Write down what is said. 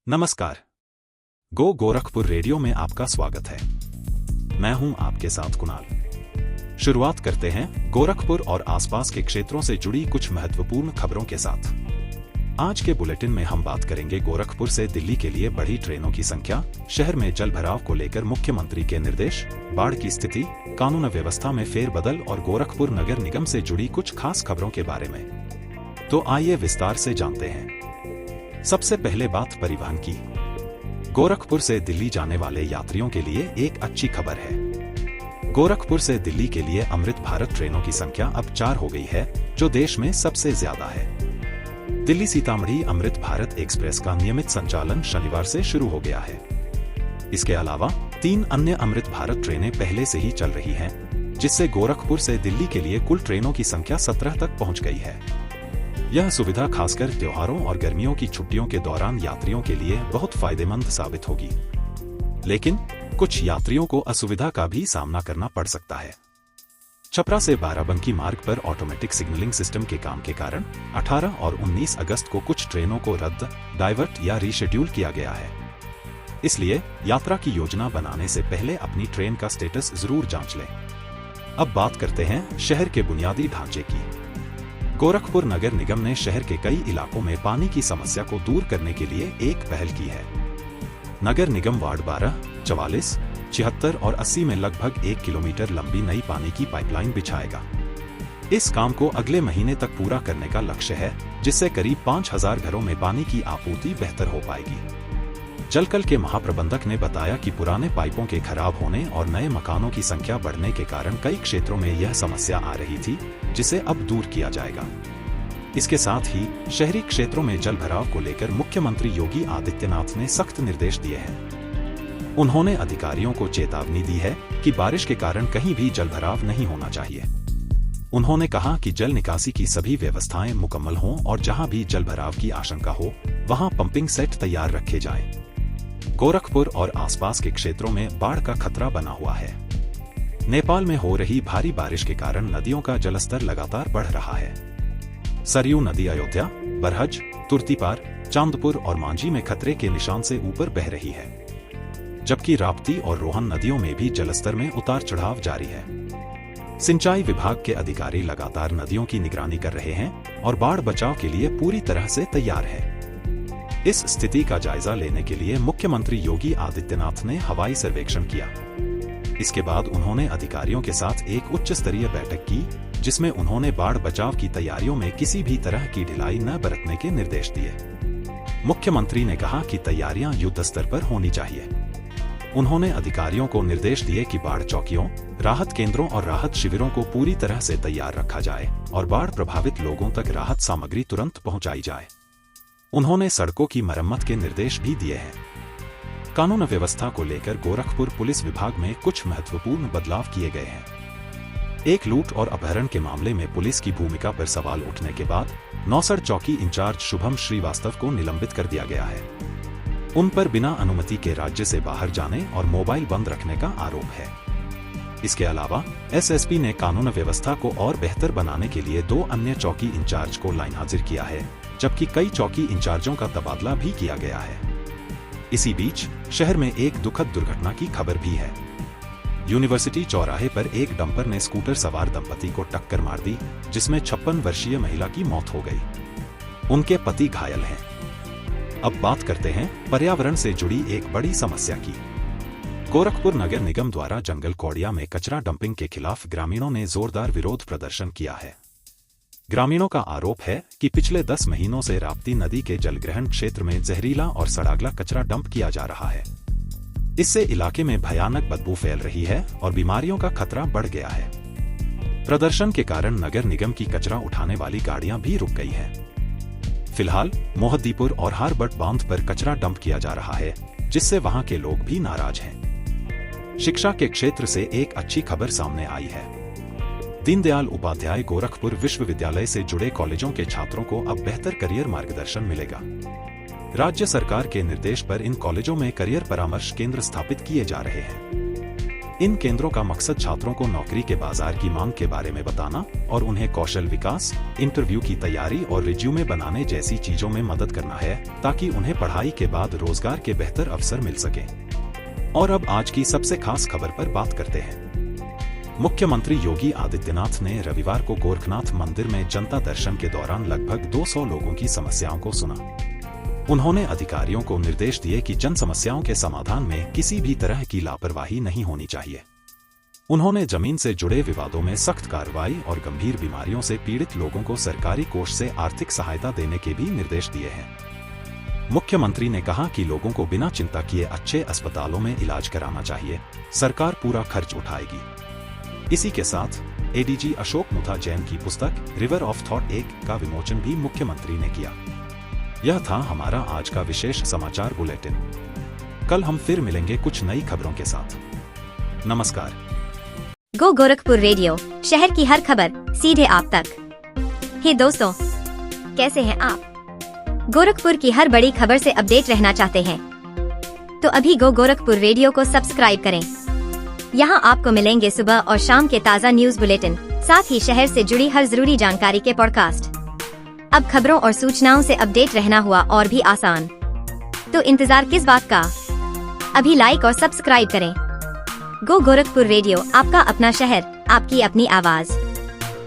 नमस्कार। गो गोरखपुर रेडियो में आपका स्वागत है। मैं हूं आपके साथ कुणाल। शुरुआत करते हैं गोरखपुर और आसपास के क्षेत्रों से जुड़ी कुछ महत्वपूर्ण खबरों के साथ। आज के बुलेटिन में हम बात करेंगे गोरखपुर से दिल्ली के लिए बढ़ी ट्रेनों की संख्या, शहर में जलभराव को लेकर मुख्यमंत्री के निर्देश, बाढ़ की स्थिति, कानून व्यवस्था में फेरबदल और गोरखपुर नगर निगम से जुड़ी कुछ खास खबरों के बारे में। तो आइए विस्तार से जानते हैं। सबसे पहले बात परिवहन की। गोरखपुर से दिल्ली जाने वाले यात्रियों के लिए एक अच्छी खबर है। गोरखपुर से दिल्ली के लिए अमृत भारत ट्रेनों की संख्या अब 4 हो गई है, जो देश में सबसे ज्यादा है। दिल्ली सीतामढ़ी अमृत भारत एक्सप्रेस का नियमित संचालन शनिवार से शुरू हो गया है। इसके अलावा 3 अन्य अमृत भारत ट्रेनें पहले से ही चल रही हैं, जिससे गोरखपुर से दिल्ली के लिए कुल ट्रेनों की संख्या 17 तक पहुंच गई है। यह सुविधा खासकर त्योहारों और गर्मियों की छुट्टियों के दौरान यात्रियों के लिए बहुत फायदेमंद साबित होगी। लेकिन कुछ यात्रियों को असुविधा का भी सामना करना पड़ सकता है। छपरा से बाराबंकी मार्ग पर ऑटोमेटिक सिग्नलिंग सिस्टम के काम के कारण 18 और 19 अगस्त को कुछ ट्रेनों को रद्द, डाइवर्ट या रीशेड्यूल किया गया है। इसलिए यात्रा की योजना बनाने से पहले अपनी ट्रेन का स्टेटस जरूर जांच लें। अब बात करते हैं शहर के बुनियादी ढांचे की। गोरखपुर नगर निगम ने शहर के कई इलाकों में पानी की समस्या को दूर करने के लिए एक पहल की है। नगर निगम वार्ड 12, 44, 76 और 80 में लगभग 1 किलोमीटर लंबी नई पानी की पाइपलाइन बिछाएगा। इस काम को अगले महीने तक पूरा करने का लक्ष्य है, जिससे करीब 5000 घरों में पानी की आपूर्ति बेहतर हो पाएगी। जलकल के महाप्रबंधक ने बताया कि पुराने पाइपों के खराब होने और नए मकानों की संख्या बढ़ने के कारण कई क्षेत्रों में यह समस्या आ रही थी, जिसे अब दूर किया जाएगा। इसके साथ ही शहरी क्षेत्रों में जलभराव को लेकर मुख्यमंत्री योगी आदित्यनाथ ने सख्त निर्देश दिए हैं। उन्होंने अधिकारियों को चेतावनी दी है कि बारिश के कारण कहीं भी जलभराव नहीं होना चाहिए। उन्होंने कहा कि जल निकासी की सभी व्यवस्थाएं मुकम्मल हों और जहां भी जलभराव की आशंका हो, वहां पंपिंग सेट तैयार रखे जाएं। गोरखपुर और आसपास के क्षेत्रों में बाढ़ का खतरा बना हुआ है। नेपाल में हो रही भारी बारिश के कारण नदियों का जलस्तर लगातार बढ़ रहा है। सरयू नदी अयोध्या, बरहज, तुर्तीपार, चांदपुर और मांझी में खतरे के निशान से ऊपर बह रही है, जबकि राप्ती और रोहन नदियों में भी जलस्तर में उतार चढ़ाव जारी है। सिंचाई विभाग के अधिकारी लगातार नदियों की निगरानी कर रहे हैं और बाढ़ बचाव के लिए पूरी तरह से तैयार है। इस स्थिति का जायजा लेने के लिए मुख्यमंत्री योगी आदित्यनाथ ने हवाई सर्वेक्षण किया। इसके बाद उन्होंने अधिकारियों के साथ एक उच्च स्तरीय बैठक की, जिसमें उन्होंने बाढ़ बचाव की तैयारियों में किसी भी तरह की ढिलाई न बरतने के निर्देश दिए। मुख्यमंत्री ने कहा कि तैयारियां युद्ध स्तर पर होनी चाहिए। उन्होंने अधिकारियों को निर्देश दिए कि बाढ़ चौकियों, राहत केंद्रों और राहत शिविरों को पूरी तरह से तैयार रखा जाए और बाढ़ प्रभावित लोगों तक राहत सामग्री तुरंत पहुंचाई जाए। उन्होंने सड़कों की मरम्मत के निर्देश भी दिए हैं। कानून व्यवस्था को लेकर गोरखपुर पुलिस विभाग में कुछ महत्वपूर्ण बदलाव किए गए हैं। एक लूट और अपहरण के मामले में पुलिस की भूमिका पर सवाल उठने के बाद नौसड़ चौकी इंचार्ज शुभम श्रीवास्तव को निलंबित कर दिया गया है। उन पर बिना अनुमति के राज्य से बाहर जाने और मोबाइल बंद रखने का आरोप है। इसके अलावा एसएसपी ने कानून व्यवस्था को और बेहतर बनाने के लिए 2 अन्य चौकी इंचार्ज को लाइन हाजिर किया है, जबकि कई चौकी इंचार्जों का तबादला भी किया गया है। इसी बीच शहर में एक दुखद दुर्घटना की खबर भी है। यूनिवर्सिटी चौराहे पर एक डंपर ने स्कूटर सवार दंपति को टक्कर मार दी, जिसमें 56 वर्षीय महिला की मौत हो गई। उनके पति घायल हैं। अब बात करते हैं पर्यावरण से जुड़ी एक बड़ी समस्या की। गोरखपुर नगर निगम द्वारा जंगल कौड़िया में कचरा डंपिंग के खिलाफ ग्रामीणों ने जोरदार विरोध प्रदर्शन किया है। ग्रामीणों का आरोप है कि पिछले 10 महीनों से राप्ती नदी के जलग्रहण क्षेत्र में जहरीला और सड़ागला कचरा डंप किया जा रहा है। इससे इलाके में भयानक बदबू फैल रही है और बीमारियों का खतरा बढ़ गया है। प्रदर्शन के कारण नगर निगम की कचरा उठाने वाली गाड़ियां भी रुक गई हैं। फिलहाल मोहद्दीपुर और हारबट बांध पर कचरा डंप किया जा रहा है, जिससे वहां के लोग भी नाराज हैं। शिक्षा के क्षेत्र से एक अच्छी खबर सामने आई है। दीनदयाल उपाध्याय गोरखपुर विश्वविद्यालय से जुड़े कॉलेजों के छात्रों को अब बेहतर करियर मार्गदर्शन मिलेगा। राज्य सरकार के निर्देश पर इन कॉलेजों में करियर परामर्श केंद्र स्थापित किए जा रहे हैं। इन केंद्रों का मकसद छात्रों को नौकरी के बाजार की मांग के बारे में बताना और उन्हें कौशल विकास, इंटरव्यू की तैयारी और रिज्यूमे बनाने जैसी चीजों में मदद करना है ताकि उन्हें पढ़ाई के बाद रोजगार के बेहतर अवसर मिल सके। और अब आज की सबसे खास खबर पर बात करते हैं। मुख्यमंत्री योगी आदित्यनाथ ने रविवार को गोरखनाथ मंदिर में जनता दर्शन के दौरान लगभग 200 लोगों की समस्याओं को सुना। उन्होंने अधिकारियों को निर्देश दिए कि जन समस्याओं के समाधान में किसी भी तरह की लापरवाही नहीं होनी चाहिए। उन्होंने जमीन से जुड़े विवादों में सख्त कार्रवाई और गंभीर बीमारियों से पीड़ित लोगों को सरकारी कोष से आर्थिक सहायता देने के भी निर्देश दिए हैं। मुख्यमंत्री ने कहा कि लोगों को बिना चिंता किए अच्छे अस्पतालों में इलाज कराना चाहिए, सरकार पूरा खर्च उठाएगी। इसी के साथ एडीजी अशोक मुथा जैन की पुस्तक रिवर ऑफ थॉट 1 का विमोचन भी मुख्यमंत्री ने किया। यह था हमारा आज का विशेष समाचार बुलेटिन। कल हम फिर मिलेंगे कुछ नई खबरों के साथ। नमस्कार। गो गोरखपुर रेडियो, शहर की हर खबर सीधे आप तक। हे दोस्तों, कैसे हैं आप? गोरखपुर की हर बड़ी खबर से अपडेट रहना चाहते हैं तो अभी गो गोरखपुर रेडियो को सब्सक्राइब करें। यहाँ आपको मिलेंगे सुबह और शाम के ताज़ा न्यूज बुलेटिन, साथ ही शहर से जुड़ी हर जरूरी जानकारी के पॉडकास्ट। अब खबरों और सूचनाओं से अपडेट रहना हुआ और भी आसान, तो इंतजार किस बात का? अभी लाइक और सब्सक्राइब करें। गो गोरखपुर रेडियो, आपका अपना शहर, आपकी अपनी आवाज।